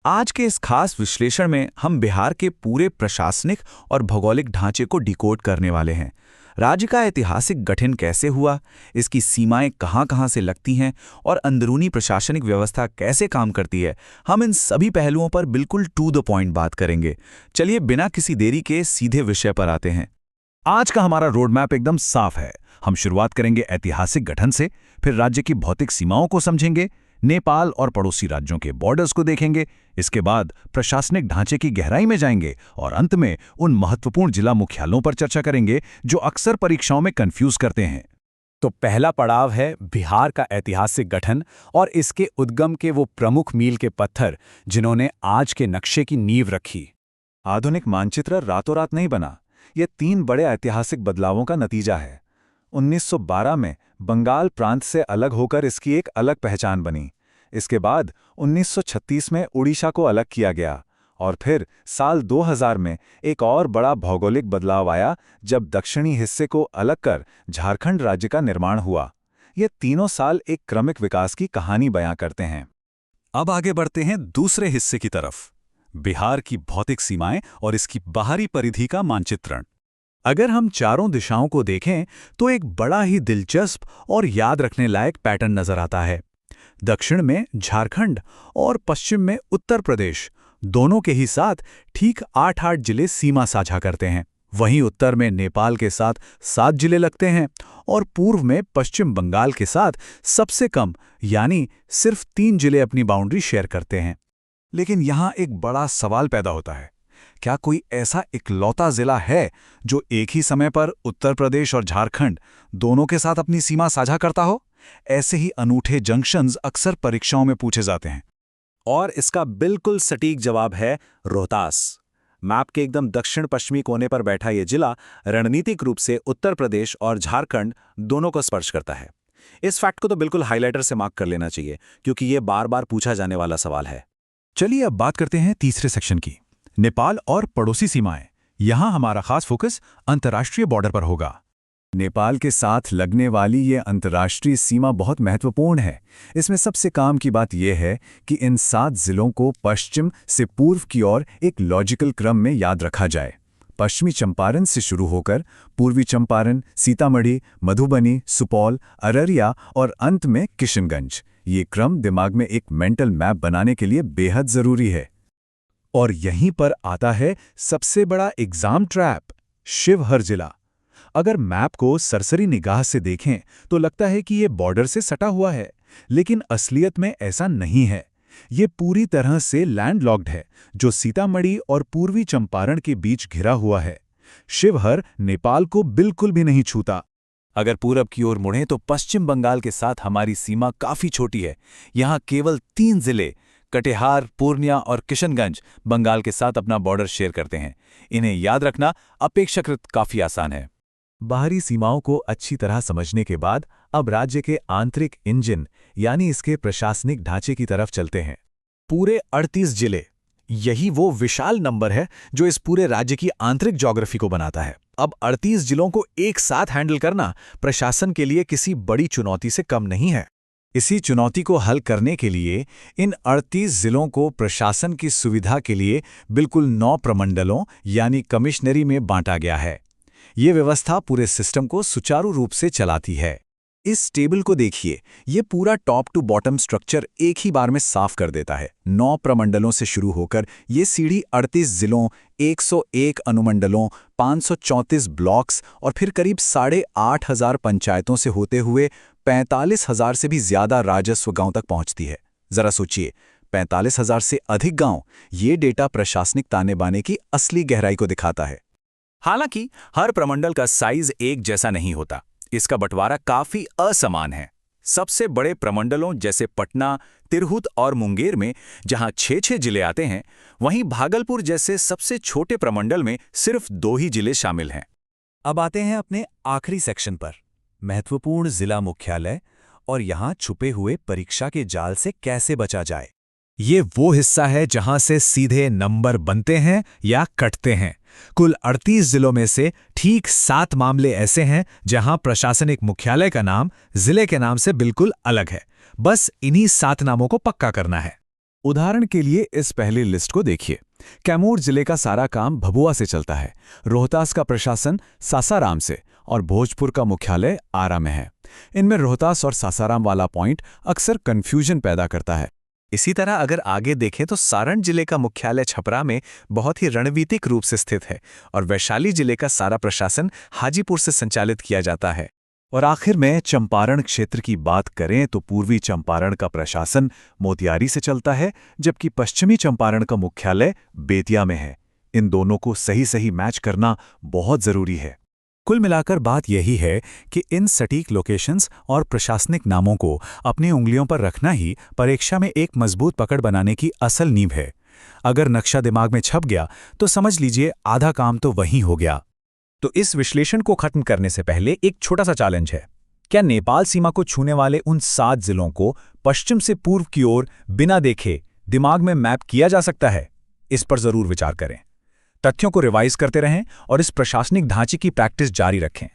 आज के इस खास विश्लेषण में हम बिहार के पूरे प्रशासनिक और भौगोलिक ढांचे को डिकोड करने वाले हैं। राज्य का ऐतिहासिक गठन कैसे हुआ, इसकी सीमाएं कहां-कहां से लगती हैं और अंदरूनी प्रशासनिक व्यवस्था कैसे काम करती है, हम इन सभी पहलुओं पर बिल्कुल टू द पॉइंट बात करेंगे। चलिए बिना किसी देरी के सीधे विषय पर आते हैं। आज का हमारा रोड मैप एकदम साफ है। हम शुरुआत करेंगे ऐतिहासिक गठन से, फिर राज्य की भौतिक सीमाओं को समझेंगे, नेपाल और पड़ोसी राज्यों के बॉर्डर्स को देखेंगे, इसके बाद प्रशासनिक ढांचे की गहराई में जाएंगे और अंत में उन महत्वपूर्ण जिला मुख्यालयों पर चर्चा करेंगे जो अक्सर परीक्षाओं में कंफ्यूज करते हैं। तो पहला पड़ाव है बिहार का ऐतिहासिक गठन और इसके उद्गम के वो प्रमुख मील के पत्थर जिन्होंने आज के नक्शे की नींव रखी। आधुनिक मानचित्र रातों रात नहीं बना, ये 3 बड़े ऐतिहासिक बदलावों का नतीजा है। 1912 में बंगाल प्रांत से अलग होकर इसकी एक अलग पहचान बनी। इसके बाद 1936 में उड़ीसा को अलग किया गया और फिर साल 2000 में एक और बड़ा भौगोलिक बदलाव आया जब दक्षिणी हिस्से को अलग कर झारखंड राज्य का निर्माण हुआ। ये तीनों साल एक क्रमिक विकास की कहानी बयां करते हैं। अब आगे बढ़ते हैं दूसरे हिस्से की तरफ, बिहार की भौतिक सीमाएं और इसकी बाहरी परिधि का मानचित्रण। अगर हम चारों दिशाओं को देखें तो एक बड़ा ही दिलचस्प और याद रखने लायक पैटर्न नजर आता है। दक्षिण में झारखंड और पश्चिम में उत्तर प्रदेश, दोनों के ही साथ ठीक 8-8 जिले सीमा साझा करते हैं। वहीं उत्तर में नेपाल के साथ 7 जिले लगते हैं और पूर्व में पश्चिम बंगाल के साथ सबसे कम यानी सिर्फ 3 जिले अपनी बाउंड्री शेयर करते हैं। लेकिन यहाँ एक बड़ा सवाल पैदा होता है, क्या कोई ऐसा इकलौता जिला है जो एक ही समय पर उत्तर प्रदेश और झारखंड दोनों के साथ अपनी सीमा साझा करता हो? ऐसे ही अनूठे जंक्शंस अक्सर परीक्षाओं में पूछे जाते हैं। और इसका बिल्कुल सटीक जवाब है रोहतास। मैप के एकदम दक्षिण पश्चिमी कोने पर बैठा ये जिला रणनीतिक रूप से उत्तर प्रदेश और झारखंड दोनों को स्पर्श करता है। इस फैक्ट को तो बिल्कुल हाइलाइटर से मार्क कर लेना चाहिए क्योंकि ये बार बार पूछा जाने वाला सवाल है। चलिए अब बात करते हैं तीसरे सेक्शन की, नेपाल और पड़ोसी सीमाएं। यहां हमारा खास फोकस अंतर्राष्ट्रीय बॉर्डर पर होगा। नेपाल के साथ लगने वाली ये अंतर्राष्ट्रीय सीमा बहुत महत्वपूर्ण है। इसमें सबसे काम की बात यह है कि इन 7 जिलों को पश्चिम से पूर्व की ओर एक लॉजिकल क्रम में याद रखा जाए। पश्चिमी चंपारण से शुरू होकर पूर्वी चंपारण, सीतामढ़ी, मधुबनी, सुपौल, अररिया और अंत में किशनगंज। ये क्रम दिमाग में एक मेंटल मैप बनाने के लिए बेहद जरूरी है। और यहीं पर आता है सबसे बड़ा एग्जाम ट्रैप, शिवहर जिला। अगर मैप को सरसरी निगाह से देखें तो लगता है कि ये बॉर्डर से सटा हुआ है, लेकिन असलियत में ऐसा नहीं है। ये पूरी तरह से लैंडलॉक्ड है, जो सीतामढ़ी और पूर्वी चंपारण के बीच घिरा हुआ है। शिवहर नेपाल को बिल्कुल भी नहीं छूता। अगर पूरब की ओर मुड़ें तो पश्चिम बंगाल के साथ हमारी सीमा काफी छोटी है। यहाँ केवल 3 जिले कटिहार, पूर्णिया और किशनगंज बंगाल के साथ अपना बॉर्डर शेयर करते हैं। इन्हें याद रखना अपेक्षाकृत काफी आसान है। बाहरी सीमाओं को अच्छी तरह समझने के बाद अब राज्य के आंतरिक इंजन यानी इसके प्रशासनिक ढांचे की तरफ चलते हैं। पूरे 38 जिले, यही वो विशाल नंबर है जो इस पूरे राज्य की आंतरिक ज्योग्राफी को बनाता है। अब 38 जिलों को एक साथ हैंडल करना प्रशासन के लिए किसी बड़ी चुनौती से कम नहीं है। इसी चुनौती को हल करने के लिए इन 38 जिलों को प्रशासन की सुविधा के लिए बिल्कुल 9 प्रमंडलों यानी कमिश्नरी में बांटा गया है। ये व्यवस्था पूरे सिस्टम को सुचारू रूप से चलाती है। इस टेबल को देखिए, ये पूरा टॉप टू बॉटम स्ट्रक्चर एक ही बार में साफ कर देता है। 9 प्रमंडलों से शुरू होकर ये सीढ़ी 38 जिलों, 101 अनुमंडलों, 534 ब्लॉक्स और फिर करीब 8,500 पंचायतों से होते हुए 45,000 से भी ज्यादा राजस्व गांव तक पहुंचती है। जरा सोचिए, 45,000 से अधिक गांव। ये डेटा प्रशासनिक ताने बाने की असली गहराई को दिखाता है। हालांकि हर प्रमंडल का साइज एक जैसा नहीं होता, इसका बंटवारा काफी असमान है। सबसे बड़े प्रमंडलों जैसे पटना, तिरहुत और मुंगेर में जहां 6-6 जिले आते हैं, वहीं भागलपुर जैसे सबसे छोटे प्रमंडल में सिर्फ 2 ही जिले शामिल हैं। अब आते हैं अपने आखिरी सेक्शन पर, महत्वपूर्ण जिला मुख्यालय और यहां छुपे हुए परीक्षा के जाल से कैसे बचा जाए। ये वो हिस्सा है जहां से सीधे नंबर बनते हैं या कटते हैं। कुल 38 जिलों में से ठीक 7 मामले ऐसे हैं जहां प्रशासनिक मुख्यालय का नाम जिले के नाम से बिल्कुल अलग है। बस इन्हीं 7 नामों को पक्का करना है। उदाहरण के लिए इस पहली लिस्ट को देखिए। कैमूर जिले का सारा काम भभुआ से चलता है, रोहतास का प्रशासन सासाराम से और भोजपुर का मुख्यालय आरा में है। इनमें रोहतास और सासाराम वाला पॉइंट अक्सर कंफ्यूजन पैदा करता है। इसी तरह अगर आगे देखें तो सारण जिले का मुख्यालय छपरा में बहुत ही रणनीतिक रूप से स्थित है और वैशाली जिले का सारा प्रशासन हाजीपुर से संचालित किया जाता है। और आखिर में चंपारण क्षेत्र की बात करें तो पूर्वी चंपारण का प्रशासन मोतिहारी से चलता है, जबकि पश्चिमी चंपारण का मुख्यालय बेतिया में है। इन दोनों को सही मैच करना बहुत जरूरी है। कुल मिलाकर बात यही है कि इन सटीक लोकेशंस और प्रशासनिक नामों को अपनी उंगलियों पर रखना ही परीक्षा में एक मजबूत पकड़ बनाने की असल नींव है। अगर नक्शा दिमाग में छप गया तो समझ लीजिए आधा काम तो वहीं हो गया। तो इस विश्लेषण को खत्म करने से पहले एक छोटा सा चैलेंज है। क्या नेपाल सीमा को छूने वाले उन 7 जिलों को पश्चिम से पूर्व की ओर बिना देखे दिमाग में मैप किया जा सकता है? इस पर जरूर विचार करें। तथ्यों को रिवाइज करते रहें और इस प्रशासनिक ढांचे की प्रैक्टिस जारी रखें।